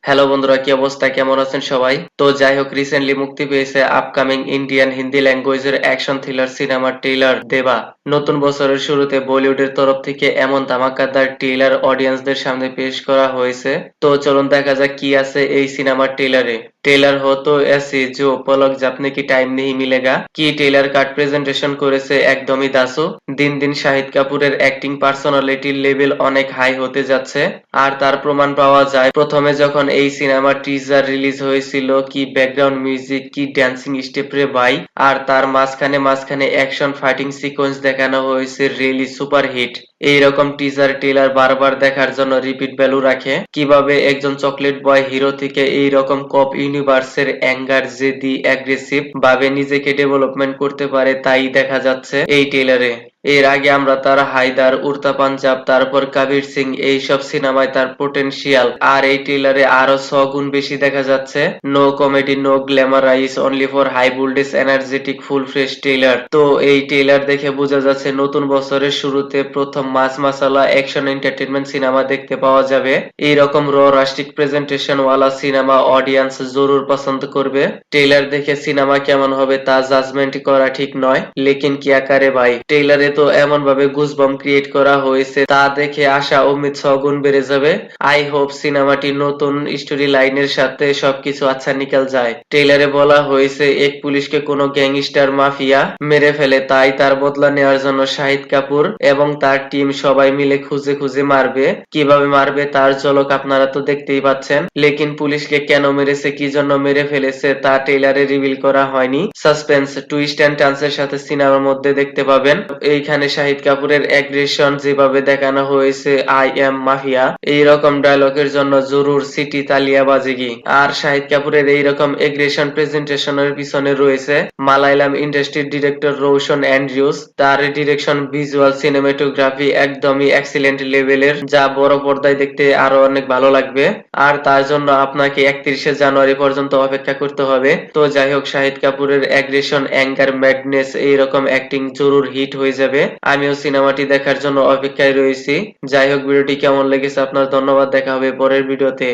Hello বন্ধুরা, কি অবস্থা, কেমন আছেন সবাই? তো যাই হোক, রিসেন্টলি মুক্তি পেয়েছে আপকামিং ইন্ডিয়ান হিন্দি ল্যাঙ্গুয়েজের অ্যাকশন থ্রিলার সিনেমার ট্রেইলার দেবা। নতুন বছরের শুরুতে বলিউডের তরফ থেকে এমন ধামাকাদার ট্রেইলার অডিয়েন্সদের সামনে পেশ করা হয়েছে। তো চলুন দেখা যাক কি আছে এই সিনেমার ট্রেইলারে। ट्रेलर हो तो ऐसे जो पलक झपने की टाइम नहीं मिलेगा কি ট্রেলার কার্ড প্রেজেন্টেশন করেছে একদমই দাসু। দিন দিন শাহিদ কাপুরের অ্যাক্টিং পার্সোনালিটির লেভেল অনেক হাই হতে যাচ্ছে। আর তার প্রমাণ পাওয়া যায় প্রথমে যখন এই সিনেমার টিজার রিলিজ হয়েছিল, কি ব্যাকগ্রাউন্ড মিউজিক, কি ড্যান্সিং স্টেপ রে ভাই। আর তার মাঝখানে অ্যাকশন ফাইটিং সিকোয়েন্স দেখানো হয়েছে রিয়েলি সুপার হিট। এইরকম টিজার ট্রেলার বারবার দেখার জন্য রিপিট ভ্যালু রাখে। কিভাবে একজন চকলেট বয় হিরো থেকে এইরকম কপ ইউনিভার্সের অ্যাঙ্গার, জেদি, অ্যাগ্রেসিভ ভাবে নিজেকে ডেভেলপমেন্ট করতে পারে তাই দেখা যাচ্ছে এই ট্রেলারে। এর আগে আমরা তার হায়দার, উড়তা পাঞ্জাব, তারপর কবির সিং এইসব সিনেমায় তার পোটেনশিয়াল আর এই ট্রেলারে আরো 100 গুণ বেশি দেখা যাচ্ছে। No comedy, no glamorise, only for high voltage energetic full fresh trailer. তো এই ট্রেলার দেখে বোঝা যাচ্ছে নতুন বছরের শুরুতে প্রথম মাস মাসালা অ্যাকশন এন্টারটেনমেন্ট সিনেমা দেখতে পাওয়া যাবে। এইরকম রাস্টিক প্রেজেন্টেশন ওয়ালা সিনেমা অডিয়েন্স জরুর পছন্দ করবে। ট্রেলার দেখে সিনেমা কেমন হবে তা জাজমেন্ট করা ঠিক নয়, লেকিন কিয়া করে ভাই, ট্রেলারে তো এমন ভাবে গুজবাম ক্রিয়েট করা হয়েছে তা দেখে আশা উম্মিদ 6 গুণ বেড়ে যাবে। আই হোপ সিনেমাটি নতুন স্টোরি লাইনের সাথে সবকিছু আচ্ছা নিকাল যায়। ট্রেলারে বলা হয়েছে এক পুলিশকে কোনো গ্যাংস্টার মাফিয়া মেরে ফেলে, তাই তার বদলা নেওয়ার জন্য শাহিদ কাপুর এবং তার টিম সবাই মিলে খুঁজে খুঁজে মারবে। কিভাবে মারবে তার ঝলক আপনারা তো দেখতেই পাচ্ছেন, লেকিন পুলিশকে কেন মেরেছে, কি জন্য মেরে ফেলেছে তা ট্রেলারে রিভিল করা হয়নি। সাসপেন্স, টুইস্ট এন্ড টার্নসের সাথে সিনেমার মধ্যে দেখতে পাবেন। এইখানে শাহিদ কাপুরের অ্যাগ্রেশন যেভাবে দেখানো হয়েছে, আই এম মাফিয়া এইরকম ডায়লগের জন্য জরুর সিটি তালিয়া বাজেগি। আর শাহিদ কাপুরের এইরকম অ্যাগ্রেশন প্রেজেন্টেশনের পিছনে রয়েছে মালায়ালাম ইন্ডাস্ট্রির ডিরেক্টর রোশন অ্যান্ড্রিউস। তার ডিরেকশন, ভিজুয়াল, সিনেমাটোগ্রাফি একদমই এক্সিলেন্ট লেভেলের, যা বড় পর্দায় দেখতে আরো অনেক ভালো লাগবে। আর তার জন্য আপনাকে 31শে জানুয়ারি পর্যন্ত অপেক্ষা করতে হবে। তো যাই হোক, শাহিদ কাপুরের অ্যাগ্রেশন, অ্যাঙ্গার, ম্যাডনেস এইরকম অ্যাক্টিং জরুর হিট হয়ে যাবে। আমিও সিনেমাটি দেখার জন্য অপেক্ষায় রয়েছি। যাই হোক, ভিডিওটি কেমন লেগেছে আপনার, ধন্যবাদ। দেখা হবে পরের ভিডিওতে।